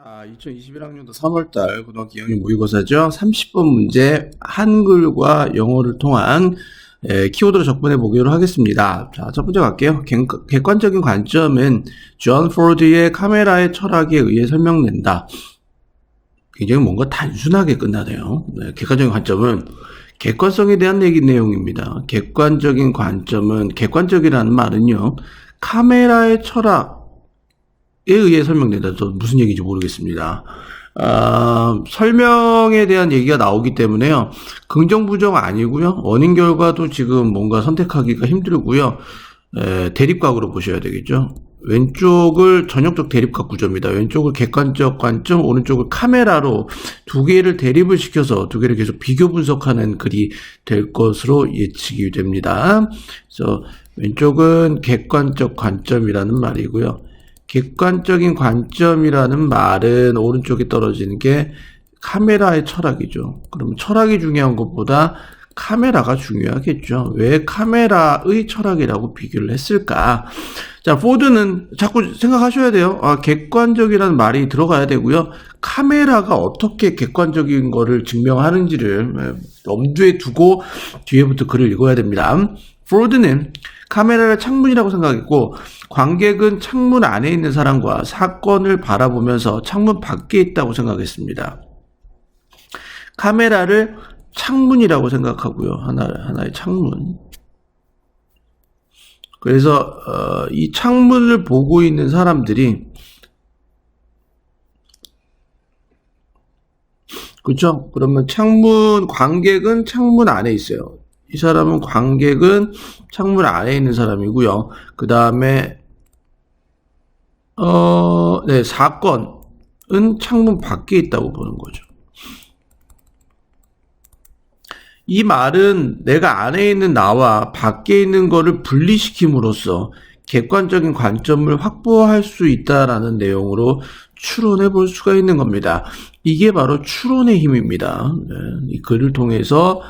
자, 2021학년도 3월달 고등학교 2학년 모의고사죠. 30번 문제 한글과 영어를 통한 키워드로 접근해 보기로 하겠습니다. 자, 첫 번째 갈게요. 객관적인 관점은 존 포드의 카메라의 철학에 의해 설명된다. 굉장히 뭔가 단순하게 끝나네요. 객관적인 관점은 객관성에 대한 얘기 내용입니다. 객관적인 관점은, 객관적이라는 말은요, 카메라의 철학에 의해 설명된다. 저 무슨 얘기인지 모르겠습니다. 설명에 대한 얘기가 나오기 때문에요. 긍정, 부정 아니고요. 원인, 결과도 지금 뭔가 선택하기가 힘들고요. 대립각으로 보셔야 되겠죠. 왼쪽을 전형적 대립각 구조입니다. 왼쪽을 객관적 관점, 오른쪽을 카메라로 두 개를 대립을 시켜서 두 개를 계속 비교 분석하는 글이 될 것으로 예측이 됩니다. 그래서 왼쪽은 객관적 관점이라는 말이고요. 객관적인 관점이라는 말은 오른쪽에 떨어지는 게 카메라의 철학이죠. 그럼 철학이 중요한 것보다 카메라가 중요하겠죠. 왜 카메라의 철학이라고 비교를 했을까? 자, 포드는 자꾸 생각하셔야 돼요. 객관적이라는 말이 들어가야 되고요. 카메라가 어떻게 객관적인 거를 증명하는지를 염두에 두고 뒤에부터 글을 읽어야 됩니다. 포드는 카메라를 창문이라고 생각했고, 관객은 창문 안에 있는 사람과 사건을 바라보면서 창문 밖에 있다고 생각했습니다. 카메라를 창문이라고 생각하고요. 하나의 창문. 그래서 이 창문을 보고 있는 사람들이, 그렇죠? 그러면 관객은 창문 안에 있어요. 이 사람은 관객은 창문 안에 있는 사람이고요. 그 다음에 사건은 창문 밖에 있다고 보는 거죠. 이 말은 내가 안에 있는 나와 밖에 있는 거를 분리시킴으로써 객관적인 관점을 확보할 수 있다라는 내용으로 추론해 볼 수가 있는 겁니다. 이게 바로 추론의 힘입니다. 이 글을 통해서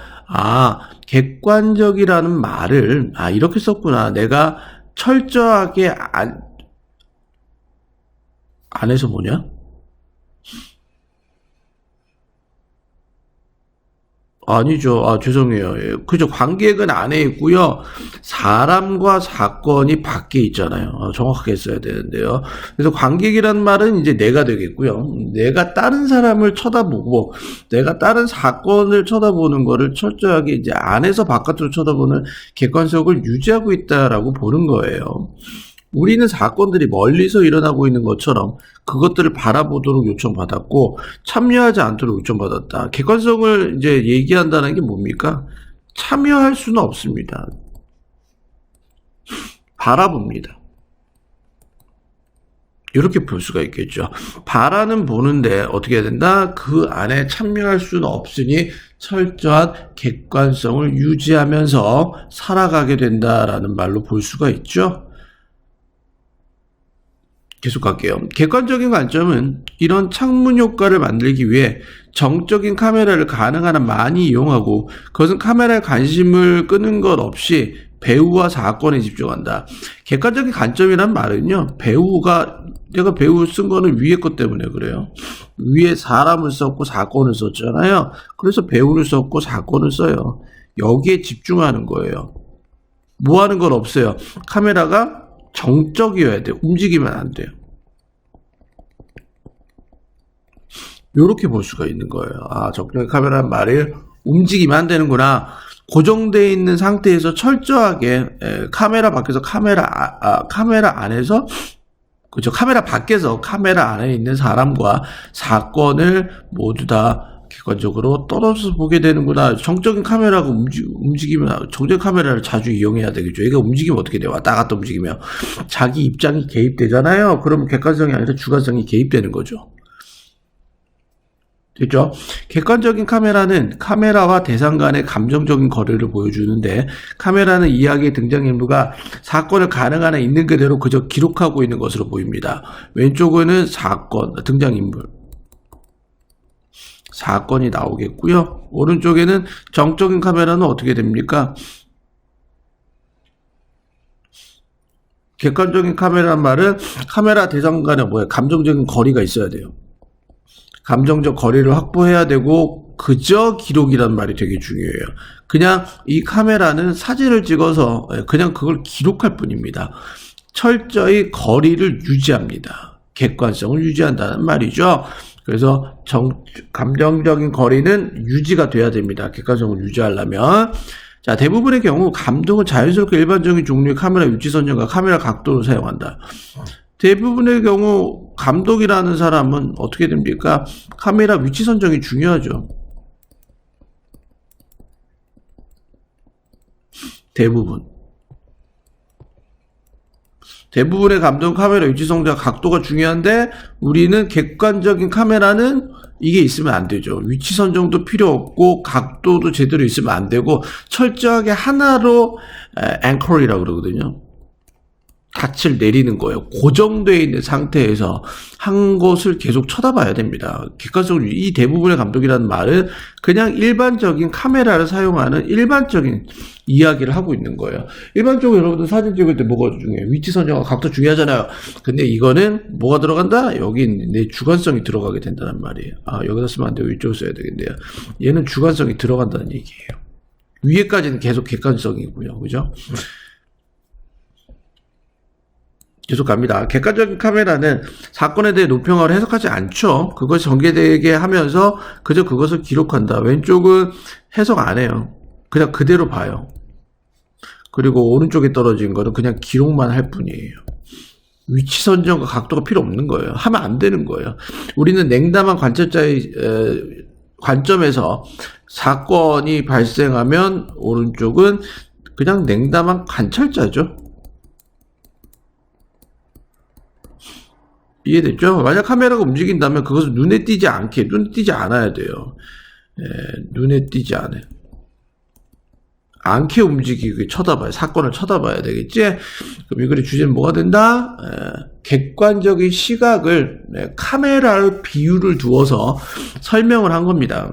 객관적이라는 말을 이렇게 썼구나. 내가 철저하게 안에서 뭐냐? 아니죠. 죄송해요. 그죠. 관객은 안에 있고요. 사람과 사건이 밖에 있잖아요. 정확하게 써야 되는데요. 그래서 관객이라는 말은 이제 내가 되겠고요. 내가 다른 사람을 쳐다보고, 내가 다른 사건을 쳐다보는 거를 철저하게 이제 안에서 바깥으로 쳐다보는 객관성을 유지하고 있다라고 보는 거예요. 우리는 사건들이 멀리서 일어나고 있는 것처럼 그것들을 바라보도록 요청받았고 참여하지 않도록 요청받았다. 객관성을 이제 얘기한다는 게 뭡니까? 참여할 수는 없습니다. 바라봅니다. 이렇게 볼 수가 있겠죠. 바라는 보는데 어떻게 해야 된다? 그 안에 참여할 수는 없으니 철저한 객관성을 유지하면서 살아가게 된다라는 말로 볼 수가 있죠. 계속 갈게요. 객관적인 관점은 이런 창문 효과를 만들기 위해 정적인 카메라를 가능한 한 많이 이용하고 그것은 카메라에 관심을 끄는 것 없이 배우와 사건에 집중한다. 객관적인 관점이란 말은요. 내가 배우 쓴 거는 위에 것 때문에 그래요. 위에 사람을 썼고 사건을 썼잖아요. 그래서 배우를 썼고 사건을 써요. 여기에 집중하는 거예요. 뭐 하는 건 없어요. 카메라가 정적이어야 돼요. 움직이면 안 돼요. 이렇게 볼 수가 있는 거예요. 정적인 카메라는 말을 움직이면 안 되는구나. 고정되어 있는 상태에서 철저하게 카메라 밖에서 카메라 안에서 그렇죠. 카메라 밖에서 카메라 안에 있는 사람과 사건을 모두 다 객관적으로 떨어져서 보게 되는구나. 정적인 카메라가 움직이면 정적인 카메라를 자주 이용해야 되겠죠. 얘가 움직이면 어떻게 돼요? 왔다 갔다 움직이면 자기 입장이 개입되잖아요. 그러면 객관성이 아니라 주관성이 개입되는 거죠. 됐죠? 객관적인 카메라는 카메라와 대상 간의 감정적인 거리를 보여주는데 카메라는 이야기의 등장인물과 사건을 가능한 한 있는 그대로 그저 기록하고 있는 것으로 보입니다. 왼쪽은 등장인물. 사건이 나오겠고요. 오른쪽에는 정적인 카메라는 어떻게 됩니까? 객관적인 카메라란 말은 카메라 대상 간에 감정적인 거리가 있어야 돼요. 감정적 거리를 확보해야 되고 그저 기록이란 말이 되게 중요해요. 그냥 이 카메라는 사진을 찍어서 그냥 그걸 기록할 뿐입니다. 철저히 거리를 유지합니다. 객관성을 유지한다는 말이죠. 그래서 감정적인 거리는 유지가 돼야 됩니다. 객관성을 유지하려면. 자, 대부분의 경우 감독은 자연스럽게 일반적인 종류의 카메라 위치 선정과 카메라 각도를 사용한다. 대부분의 경우 감독이라는 사람은 어떻게 됩니까? 카메라 위치 선정이 중요하죠. 대부분의 감독은 카메라 위치 선정 각도가 중요한데 우리는 객관적인 카메라는 이게 있으면 안 되죠. 위치 선정도 필요 없고 각도도 제대로 있으면 안 되고 철저하게 하나로 앵커리라고 그러거든요. 닻을 내리는 거예요. 고정되어 있는 상태에서 한 곳을 계속 쳐다봐야 됩니다. 객관적으로 이 대부분의 감독이라는 말은 그냥 일반적인 카메라를 사용하는 일반적인 이야기를 하고 있는 거예요. 일반적으로 여러분들 사진 찍을 때 뭐가 중요해요? 위치 선정과 각도 중요하잖아요. 근데 이거는 뭐가 들어간다? 여기 내 주관성이 들어가게 된다는 말이에요. 아, 여기다 쓰면 안 되고 이쪽을 써야 되겠네요. 얘는 주관성이 들어간다는 얘기예요. 위에까지는 계속 객관성이고요. 그죠? 계속 갑니다. 객관적인 카메라는 사건에 대해 노평화를 해석하지 않죠. 그것이 전개되게 하면서 그저 그것을 기록한다. 왼쪽은 해석 안 해요. 그냥 그대로 봐요. 그리고 오른쪽에 떨어진 거는 그냥 기록만 할 뿐이에요. 위치 선정과 각도가 필요 없는 거예요. 하면 안 되는 거예요. 우리는 냉담한 관찰자의 관점에서 사건이 발생하면 오른쪽은 그냥 냉담한 관찰자죠. 이해됐죠? 만약 카메라가 움직인다면 그것을 눈에 띄지 않아야 돼요. 눈에 띄지 않게 움직이게 쳐다봐요. 사건을 쳐다봐야 되겠지? 그럼 이 글의 주제는 뭐가 된다? 객관적인 시각을 카메라를 비유를 두어서 설명을 한 겁니다.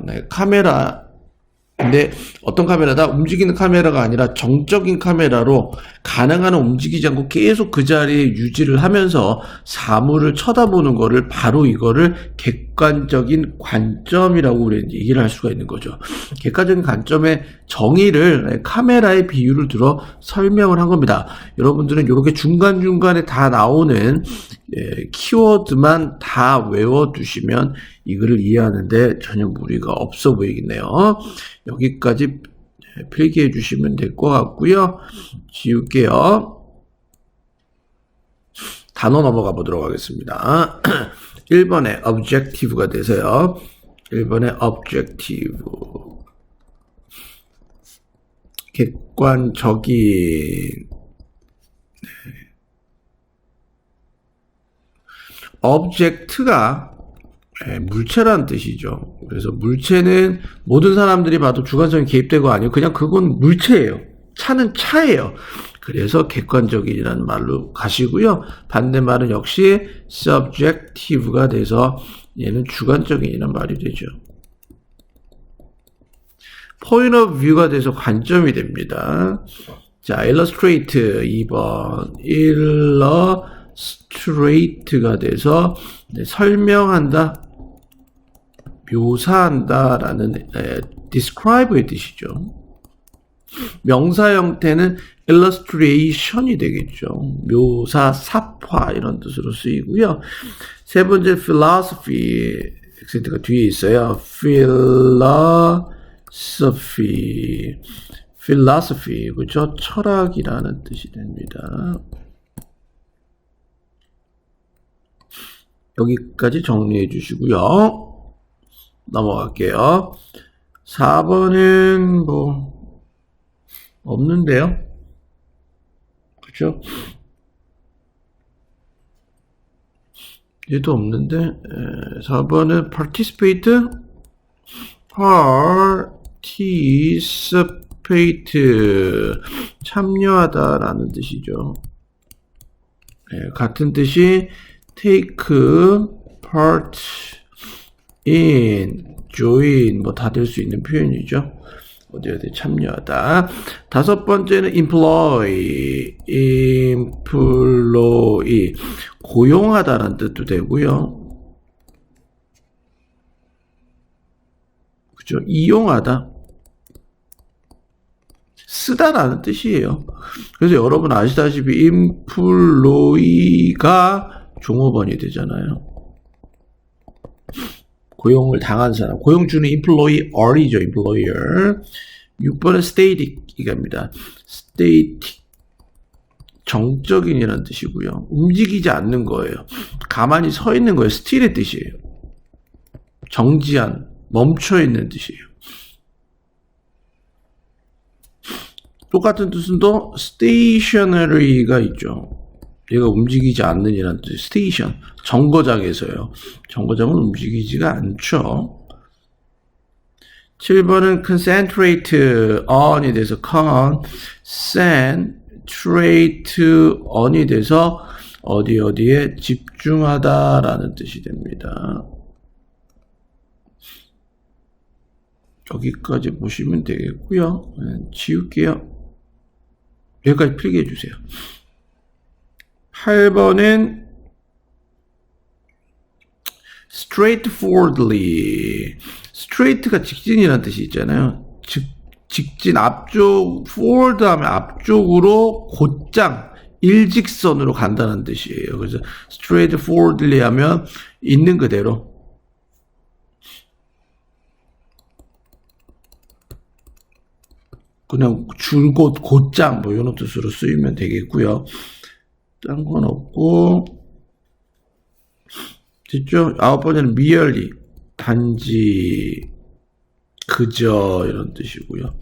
근데 어떤 카메라다? 움직이는 카메라가 아니라 정적인 카메라로 가능한 한 움직이지 않고 계속 그 자리에 유지를 하면서 사물을 쳐다보는 거를 바로 이거를 객관적인 관점이라고 우리는 얘기를 할 수가 있는 거죠. 객관적인 관점의 정의를 카메라의 비유를 들어 설명을 한 겁니다. 여러분들은 이렇게 중간중간에 다 나오는 키워드만 다 외워두시면 이 글을 이해하는데 전혀 무리가 없어 보이겠네요. 여기까지 필기해 주시면 될 것 같고요. 지울게요. 단어 넘어가 보도록 하겠습니다. 1번에 objective가 돼서요. 1번에 objective. 객관적인. object가 물체라는 뜻이죠. 그래서 물체는 모든 사람들이 봐도 주관성이 개입되고 아니고 그냥 그건 물체예요. 차는 차예요. 그래서 객관적이라는 말로 가시고요. 반대말은 역시 subjective가 돼서 얘는 주관적인이라는 말이 되죠. point of view가 돼서 관점이 됩니다. 자, illustrate 2번. illustrate가 돼서 설명한다, 묘사한다라는 describe의 뜻이죠. 명사 형태는 illustration이 되겠죠. 묘사, 삽화 이런 뜻으로 쓰이고요. 세 번째 philosophy, 액센트가 뒤에 있어요. philosophy, 그렇죠? 철학이라는 뜻이 됩니다. 여기까지 정리해 주시고요. 넘어갈게요. 4번은 뭐 없는데요. 그렇죠? 얘도 없는데 4번은 participate 참여하다라는 뜻이죠. 같은 뜻이 take part in, join 뭐 다 될 수 있는 표현이죠. 어디 참여하다. 다섯 번째는 employ 고용하다라는 뜻도 되고요. 그죠? 이용하다. 쓰다라는 뜻이에요. 그래서 여러분 아시다시피 employee가 종업원이 되잖아요. 고용을 당한 사람. 고용주는 employer이죠. employer. 6번은 static이갑니다. static. 정적인이라는 뜻이고요. 움직이지 않는 거예요. 가만히 서 있는 거예요. still의 뜻이에요. 정지한, 멈춰 있는 뜻이에요. 똑같은 뜻은 또 stationary가 있죠. 얘가 움직이지 않는 이라는 뜻이에요. station. 정거장에서요. 정거장은 움직이지가 않죠. 7번은 concentrate on이 돼서 concentrate on이 돼서 어디에 집중하다라는 뜻이 됩니다. 여기까지 보시면 되겠고요. 지울게요. 여기까지 필기 해주세요. 8번은 straightforwardly. straight가 직진이라는 뜻이 있잖아요. 직진 앞쪽, forward 하면 앞쪽으로 곧장 일직선으로 간다는 뜻이에요. 그래서 straightforwardly 하면 있는 그대로 그냥 줄곧 곧장 뭐 이런 뜻으로 쓰이면 되겠고요. 딴 건 없고 됐죠? 9번째는 merely 단지 그저 이런 뜻이고요.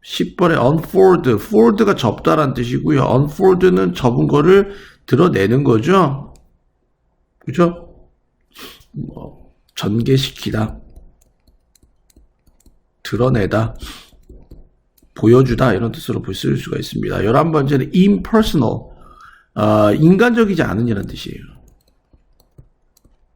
10번에 unfold, fold가 접다란 뜻이고요. unfold는 접은 거를 드러내는 거죠. 그죠? 뭐 전개시키다, 드러내다, 보여주다 이런 뜻으로 쓸 수가 있습니다. 11번째는 impersonal, 인간적이지 않은 이라는 뜻이에요.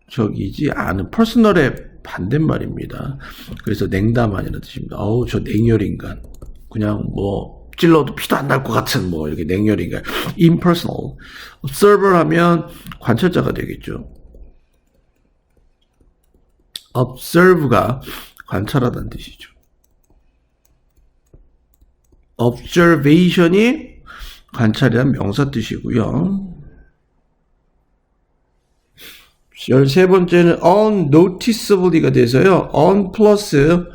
적이지 않은, 퍼스널의 반대말입니다. 그래서 냉담한이라는 뜻입니다. 어우, 저 냉혈인간. 그냥 뭐 찔러도 피도 안 날 것 같은 뭐 이렇게 냉혈인간. impersonal. observer 하면 관찰자가 되겠죠. observe가 관찰하다는 뜻이죠. observation이 관찰이란 명사 뜻이고요. 13번째는 unnoticeably가 돼서요. un 플러스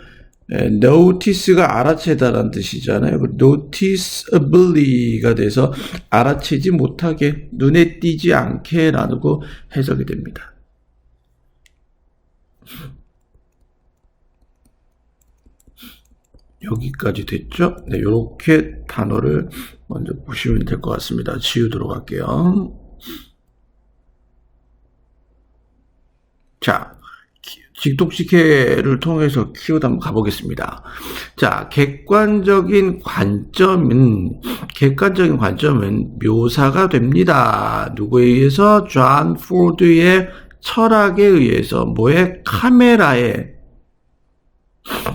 notice가 알아채다라는 뜻이잖아요. noticeably가 돼서 알아채지 못하게, 눈에 띄지 않게 라고 해석이 됩니다. 여기까지 됐죠? 네, 이렇게 단어를 먼저 보시면 될 것 같습니다. 지우도록 할게요. 자, 직독식해를 통해서 키워드 한번 가보겠습니다. 자, 객관적인 관점은 묘사가 됩니다. 누구에 의해서? 존 포드의 철학에 의해서, 뭐의? 카메라의,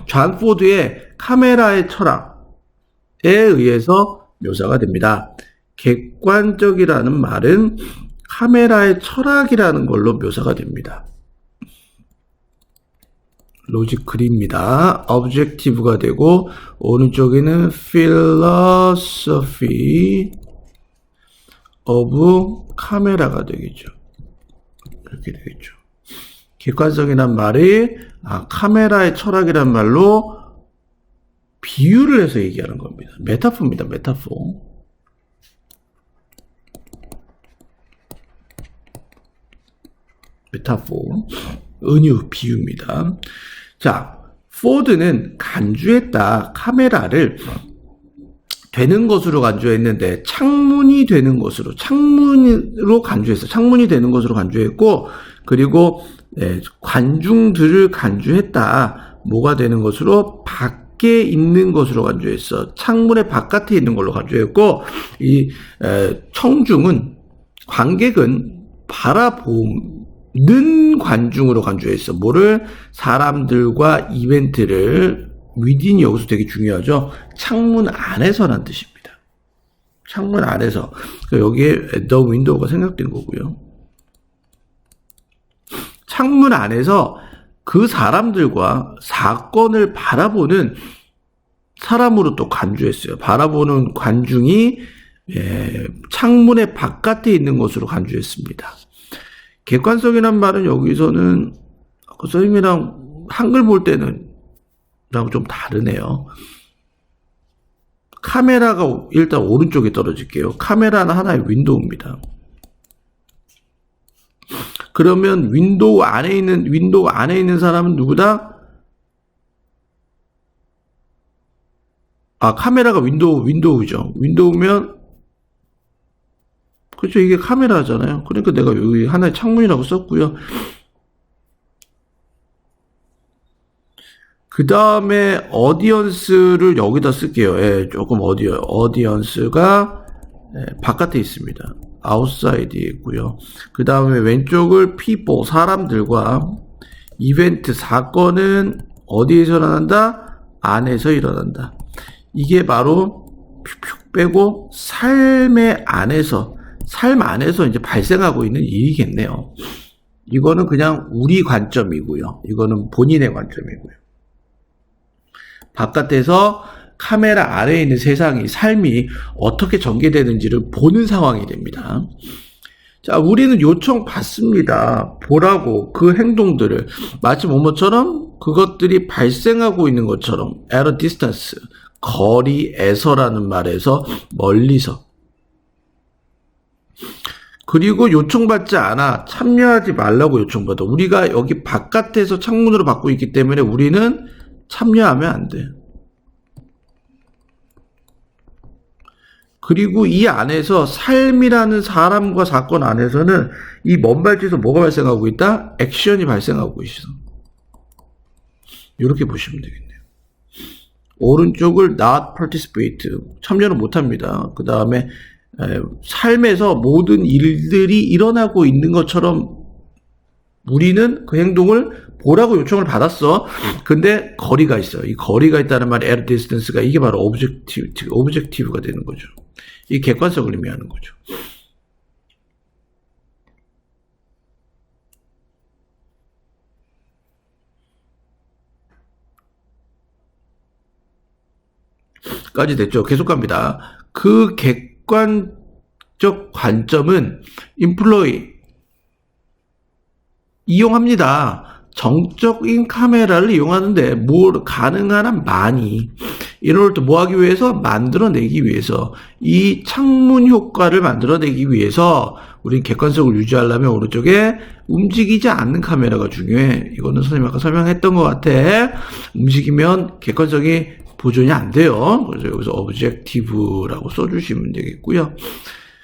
존 포드의 카메라의 철학에 의해서 묘사가 됩니다. 객관적이라는 말은 카메라의 철학이라는 걸로 묘사가 됩니다. 로지컬입니다. objective가 되고 오른쪽에는 philosophy of camera가 되겠죠. 이렇게 되겠죠. 객관성이란 말이 카메라의 철학이란 말로 비유를 해서 얘기하는 겁니다. 메타포입니다. 메타포. 메타포. 은유, 비유입니다. 자, 포드는 간주했다. 카메라를 되는 것으로 간주했는데 창문이 되는 것으로, 창문으로 간주했어. 창문이 되는 것으로 간주했고, 그리고 관중들을 간주했다. 뭐가 되는 것으로? 밖에 있는 것으로 간주했어. 창문의 바깥에 있는 걸로 간주했고, 이 청중은, 관객은 바라보는 관중으로 간주했어. 뭐를? 사람들과 이벤트를. within이 여기서 되게 중요하죠. 창문 안에서란 뜻입니다. 창문 안에서. 여기에 the window가 생략된 거고요. 창문 안에서 그 사람들과 사건을 바라보는 사람으로 또 간주했어요. 바라보는 관중이 창문의 바깥에 있는 것으로 간주했습니다. 객관성이란 말은 여기서는 선생님이랑 한글 볼 때는 좀 다르네요. 카메라가 일단 오른쪽에 떨어질게요. 카메라는 하나의 윈도우입니다. 그러면 윈도우 안에 있는 사람은 누구다? 카메라가 윈도우죠. 윈도우면 그렇죠. 이게 카메라잖아요. 그러니까 내가 여기 하나의 창문이라고 썼고요. 그 다음에 어디언스를 여기다 쓸게요. 조금 어디언스가 바깥에 있습니다. 아웃사이드에 있고요. 그 다음에 왼쪽을 people, 사람들과 이벤트, 사건은 어디에서 일어난다? 안에서 일어난다. 이게 바로 푹 빼고 삶 안에서 이제 발생하고 있는 일이겠네요. 이거는 그냥 우리 관점이고요. 이거는 본인의 관점이고요. 바깥에서 카메라 아래에 있는 세상이, 삶이 어떻게 전개되는지를 보는 상황이 됩니다. 자, 우리는 요청 받습니다. 보라고 그 행동들을 마치 뭐뭐처럼 그것들이 발생하고 있는 것처럼 at a distance, 거리에서라는 말에서 멀리서. 그리고 요청받지 않아 참여하지 말라고 요청받아. 우리가 여기 바깥에서 창문으로 받고 있기 때문에 우리는 참여하면 안 돼. 그리고 이 안에서 삶이라는 사람과 사건 안에서는 이 먼 발치에서 뭐가 발생하고 있다? 액션이 발생하고 있어. 이렇게 보시면 되겠네요. 오른쪽을 not participate, 참여는 못합니다. 그 다음에 삶에서 모든 일들이 일어나고 있는 것처럼 우리는 그 행동을 보라고 요청을 받았어. 근데 거리가 있어요. 이 거리가 있다는 말이 at a distance가 이게 바로 objective가 되는 거죠. 이 객관성을 의미하는 거죠. 까지 됐죠. 계속 갑니다. 그 객관적 관점은 employee 이용합니다. 정적인 카메라를 이용하는데 뭘 가능한 한 많이 이걸 또 뭐 하기 위해서? 만들어내기 위해서, 이 창문 효과를 만들어내기 위해서 우린 객관성을 유지하려면 오른쪽에 움직이지 않는 카메라가 중요해. 이거는 선생님 아까 설명했던 것 같아. 움직이면 객관성이 보존이 안 돼요. 그래서 여기서 objective라고 써주시면 되겠고요.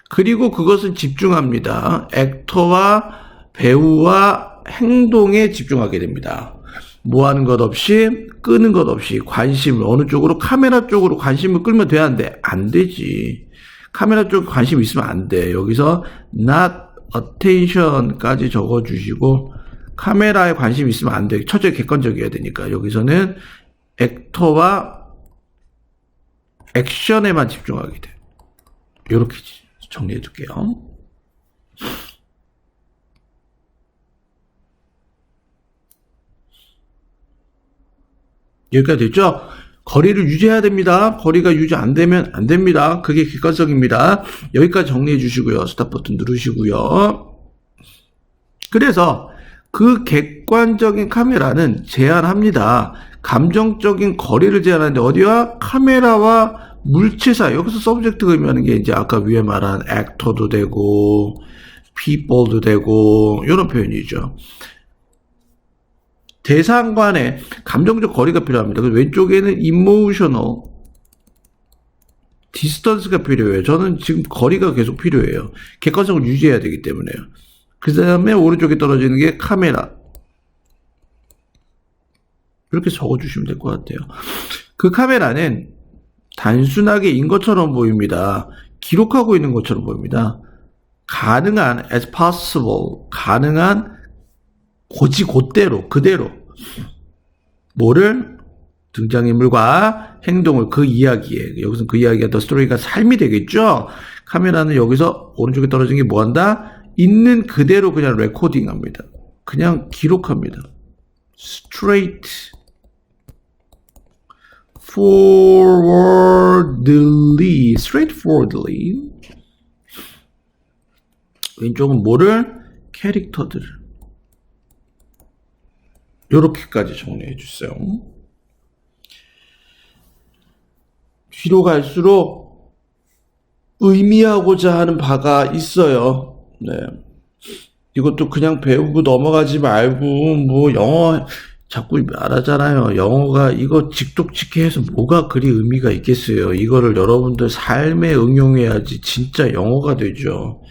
그리고 그것은 집중합니다. 액터와 배우와 행동에 집중하게 됩니다. 뭐 하는 것 없이, 끄는 것 없이 관심을 어느 쪽으로, 카메라 쪽으로 관심을 끌면 돼야 하는데 안 되지. 카메라 쪽에 관심 있으면 안 돼. 여기서 not attention까지 적어주시고 카메라에 관심 있으면 안 돼. 철저히 객관적이어야 되니까 여기서는 액터와 액션에만 집중하게 돼. 이렇게 정리해 둘게요. 여기까지 됐죠? 거리를 유지해야 됩니다. 거리가 유지 안 되면 안 됩니다. 그게 객관성입니다. 여기까지 정리해 주시고요. 스탑 버튼 누르시고요. 그래서 그 객관적인 카메라는 제한합니다. 감정적인 거리를 제한하는데 어디와? 카메라와 물체 사이. 여기서 서브젝트가 의미하는 게 이제 아까 위에 말한 액터도 되고 people도 되고 이런 표현이죠. 대상 간의 감정적 거리가 필요합니다. 그래서 왼쪽에는 emotional distance가 필요해요. 저는 지금 거리가 계속 필요해요. 객관성을 유지해야 되기 때문에요. 그 다음에 오른쪽에 떨어지는 게 카메라. 이렇게 적어주시면 될 것 같아요. 그 카메라는 단순하게 인 것처럼 보입니다. 기록하고 있는 것처럼 보입니다. 가능한 as possible, 가능한 그대로 뭐를? 등장인물과 행동을, 그 이야기에, 여기서 그 이야기가 더 스토리가 삶이 되겠죠. 카메라는 여기서 오른쪽에 떨어진 게 뭐한다? 있는 그대로 그냥 레코딩합니다. 그냥 기록합니다. straightforwardly. 왼쪽은 뭐를? 캐릭터들을. 요렇게까지 정리해 주세요. 뒤로 갈수록 의미하고자 하는 바가 있어요. 네. 이것도 그냥 배우고 넘어가지 말고, 뭐, 영어, 자꾸 말하잖아요. 영어가 이거 직독직해 해서 뭐가 그리 의미가 있겠어요. 이거를 여러분들 삶에 응용해야지 진짜 영어가 되죠.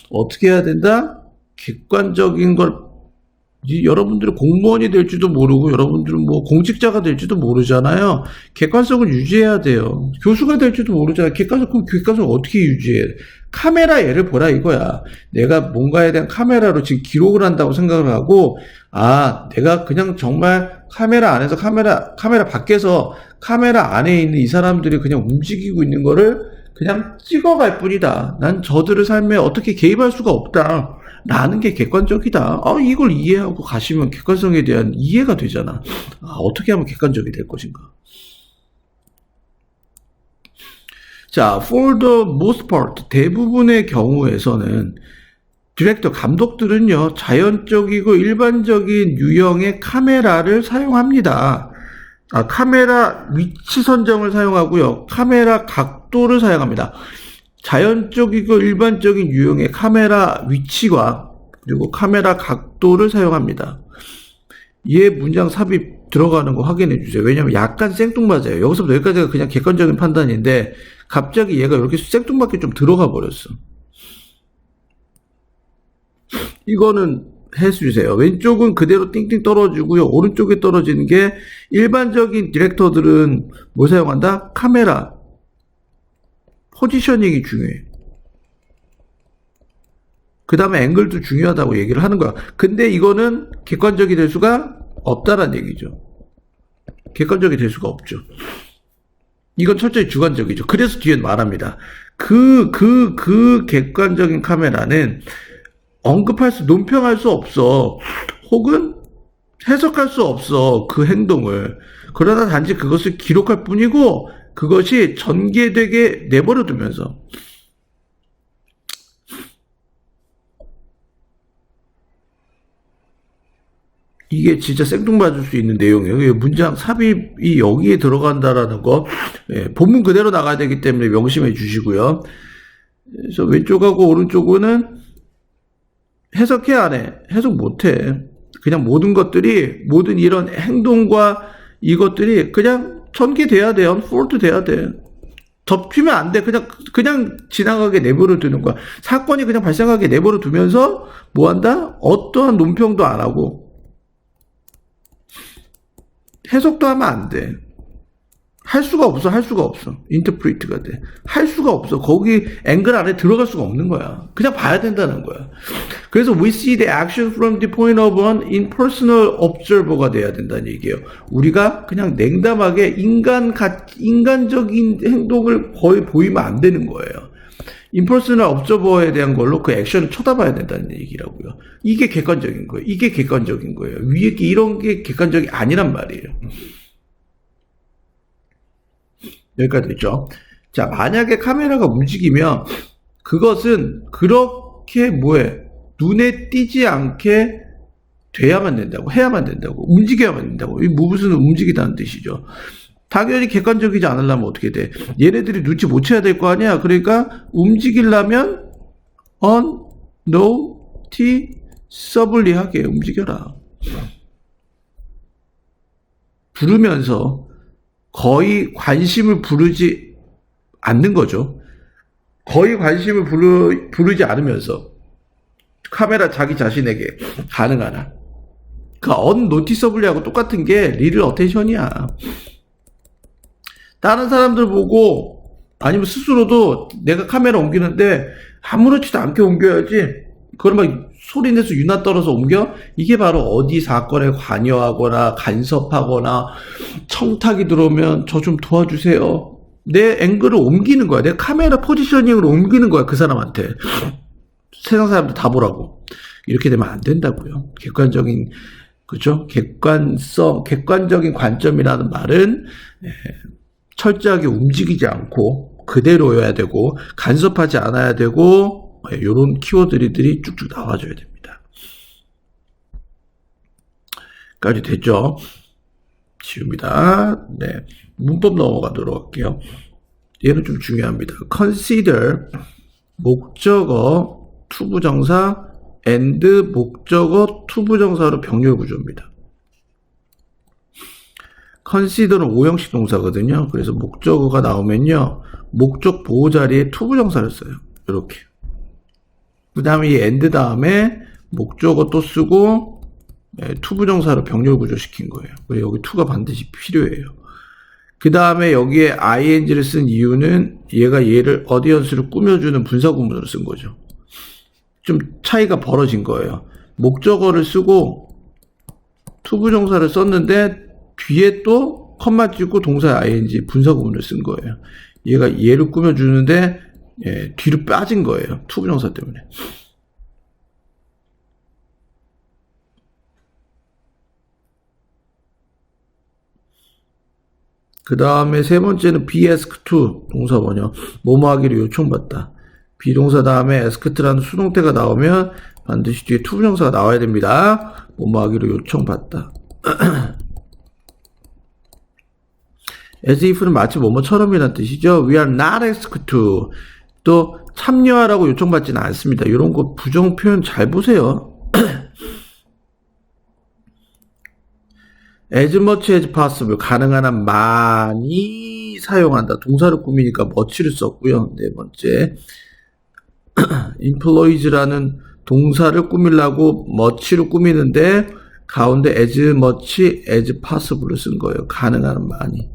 어떻게 해야 된다? 객관적인 걸, 여러분들이 공무원이 될지도 모르고 여러분들은 뭐 공직자가 될지도 모르잖아요. 객관성을 유지해야 돼요. 교수가 될지도 모르잖아요. 객관성 어떻게 유지해? 카메라 예를 보라 이거야. 내가 뭔가에 대한 카메라로 지금 기록을 한다고 생각을 하고, 아, 내가 그냥 정말 카메라 안에서 카메라 밖에서 카메라 안에 있는 이 사람들이 그냥 움직이고 있는 거를 그냥 찍어갈 뿐이다. 난 저들의 삶에 어떻게 개입할 수가 없다. 라는 게 객관적이다. 이걸 이해하고 가시면 객관성에 대한 이해가 되잖아. 어떻게 하면 객관적이 될 것인가. 자, for the most part, 대부분의 경우에서는 디렉터, 감독들은요, 자연적이고 일반적인 유형의 카메라를 사용합니다. 카메라 위치 선정을 사용하고요, 카메라 각도를 사용합니다. 자연적이고 일반적인 유형의 카메라 위치와 그리고 카메라 각도를 사용합니다. 얘 문장 삽입 들어가는 거 확인해 주세요. 왜냐면 약간 생뚱맞아요. 여기서부터 여기까지가 그냥 객관적인 판단인데 갑자기 얘가 이렇게 생뚱맞게 좀 들어가 버렸어. 이거는 해주세요. 왼쪽은 그대로 띵띵 떨어지고요. 오른쪽에 떨어지는 게 일반적인 디렉터들은 뭐 사용한다? 카메라. 포지셔닝이 중요해. 그 다음에 앵글도 중요하다고 얘기를 하는 거야. 근데 이거는 객관적이 될 수가 없다라는 얘기죠. 객관적이 될 수가 없죠. 이건 철저히 주관적이죠. 그래서 뒤에 말합니다. 그 객관적인 카메라는 논평할 수 없어. 혹은 해석할 수 없어. 그 행동을. 그러나 단지 그것을 기록할 뿐이고, 그것이 전개되게 내버려 두면서 이게 진짜 생뚱맞을 수 있는 내용이에요. 문장 삽입이 여기에 들어간다라는 거, 본문 그대로 나가야 되기 때문에 명심해 주시고요. 그래서 왼쪽하고 오른쪽은 해석해 안 해? 해석 못 해. 그냥 모든 이런 행동과 이것들이 그냥 전개돼야 돼. unfold 돼야 돼. 덮이면 안 돼. 그냥 지나가게 내버려 두는 거야. 사건이 그냥 발생하게 내버려 두면서 뭐 한다? 어떠한 논평도 안 하고 해석도 하면 안 돼. 할 수가 없어. 인터프리트가 돼. 할 수가 없어. 거기 앵글 안에 들어갈 수가 없는 거야. 그냥 봐야 된다는 거야. 그래서 we see the action from the point of an impersonal observer가 돼야 된다는 얘기예요. 우리가 그냥 냉담하게 인간적인 행동을 거의 보이면 안 되는 거예요. impersonal observer에 대한 걸로 그 액션을 쳐다봐야 된다는 얘기라고요. 이게 객관적인 거예요. 위에 이런 게 객관적이 아니란 말이에요. 여기까지 됐죠. 자, 만약에 카메라가 움직이면 그것은 그렇게 눈에 띄지 않게 해야만 된다고. 움직여야만 된다고. 이 무엇은 움직이다는 뜻이죠. 당연히 객관적이지 않으려면 어떻게 돼? 얘네들이 눈치 못 채야 될 거 아니야. 그러니까 움직이려면 unnoticeably하게 움직여라. 부르면서 거의 관심을 부르지 않는 거죠. 거의 관심을 부르지 않으면서 카메라 자기 자신에게 가능하나. 그러니까 unnoticeably하고 똑같은 게 리얼 어텐션이야. 다른 사람들 보고 아니면 스스로도 내가 카메라 옮기는데 아무렇지도 않게 옮겨야지. 그걸 막 소리 내서 유나 떨어서 옮겨? 이게 바로 어디 사건에 관여하거나 간섭하거나 청탁이 들어오면 저 좀 도와주세요. 내 앵글을 옮기는 거야. 내 카메라 포지셔닝을 옮기는 거야. 그 사람한테. 세상 사람들 다 보라고. 이렇게 되면 안 된다고요. 객관적인 그죠? 객관적인 관점이라는 말은 철저하게 움직이지 않고 그대로여야 되고 간섭하지 않아야 되고 이런 키워드들이 쭉쭉 나와줘야 됩니다. 까지 됐죠? 지웁니다. 네, 문법 넘어가도록 할게요. 얘는 좀 중요합니다. consider 목적어 투부정사 and 목적어 투부정사로 병렬 구조입니다. consider는 5형식 동사거든요. 그래서 목적어가 나오면요, 목적 보호 자리에 투부정사를 써요. 이렇게. 그 다음에 이 and 다음에 목적어 또 쓰고 투부정사로 병렬 구조시킨 거예요. 그리고 여기 투가 반드시 필요해요. 그 다음에 여기에 ing를 쓴 이유는 얘가 얘를 어디언스를 꾸며주는 분사구문으로 쓴 거죠. 좀 차이가 벌어진 거예요. 목적어를 쓰고 투부정사를 썼는데 뒤에 또 컴마 찍고 동사 ing 분사구문을 쓴 거예요. 얘가 얘를 꾸며주는데 뒤로 빠진 거예요. 투부정사 때문에. 그 다음에 세 번째는 be asked to 동사 번역. 뭐뭐 하기를 요청받다. 비동사 다음에 asked라는 수동태가 나오면 반드시 뒤에 투부정사가 나와야 됩니다. 뭐뭐 하기를 요청받다. as if는 마치 뭐뭐처럼이라는 뜻이죠. we are not asked to. 또 참여하라고 요청받지는 않습니다. 이런 거 부정 표현 잘 보세요. as much as possible 가능한 한 많이 사용한다. 동사를 꾸미니까 much를 썼고요. 네 번째 employees라는 동사를 꾸미려고 much를 꾸미는데 가운데 as much as possible를 쓴 거예요. 가능한 한 많이.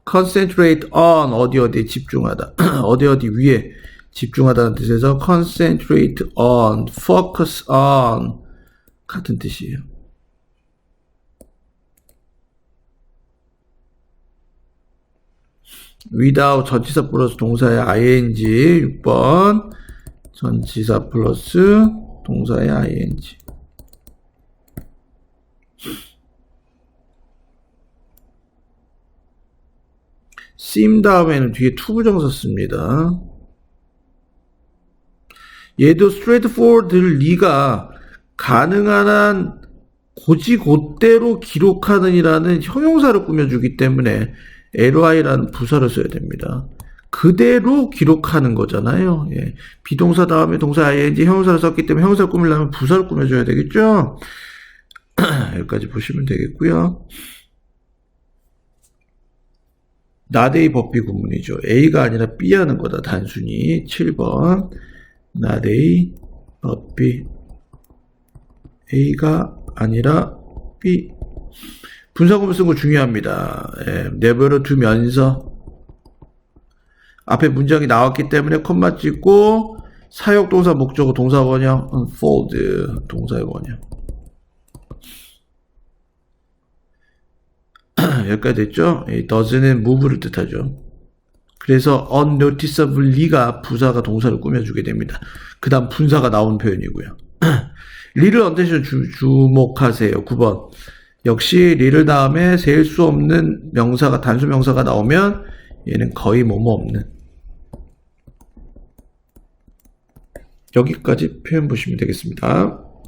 concentrate on 어디에 집중하다. 어디 위에 집중하다는 뜻에서 concentrate on, focus on 같은 뜻이에요. without 전치사 플러스 동사의 ing 6번 전치사 플러스 동사의 ing seem 다음에는 뒤에 투부정사 씁니다. 얘도 straightforward를 네가 가능한 한 곧대로 기록하는 이라는 형용사를 꾸며주기 때문에 ly라는 부사를 써야 됩니다. 그대로 기록하는 거잖아요. 예. 비동사 다음에 동사 ing 형용사를 썼기 때문에 형용사를 꾸미려면 부사를 꾸며줘야 되겠죠. 여기까지 보시면 되겠고요. not A 법비 구문이죠. A가 아니라 B 하는 거다. 단순히 7번 not A 법비 A가 아니라 B. 분사구문 쓴 거 중요합니다. 내버려 두면서 앞에 문장이 나왔기 때문에 콤마 찍고 사역동사 목적어 동사 번역 unfold 동사의 번역. 여기까지 됐죠? doesn't move를 뜻하죠. 그래서 unnoticeably가 부사가 동사를 꾸며주게 됩니다. 그 다음 분사가 나온 표현이고요. 리를 언텐션 주목하세요. 9번. 역시 리를 다음에 셀 수 없는 명사가 단수 명사가 나오면 얘는 거의 뭐뭐 없는. 여기까지 표현 보시면 되겠습니다.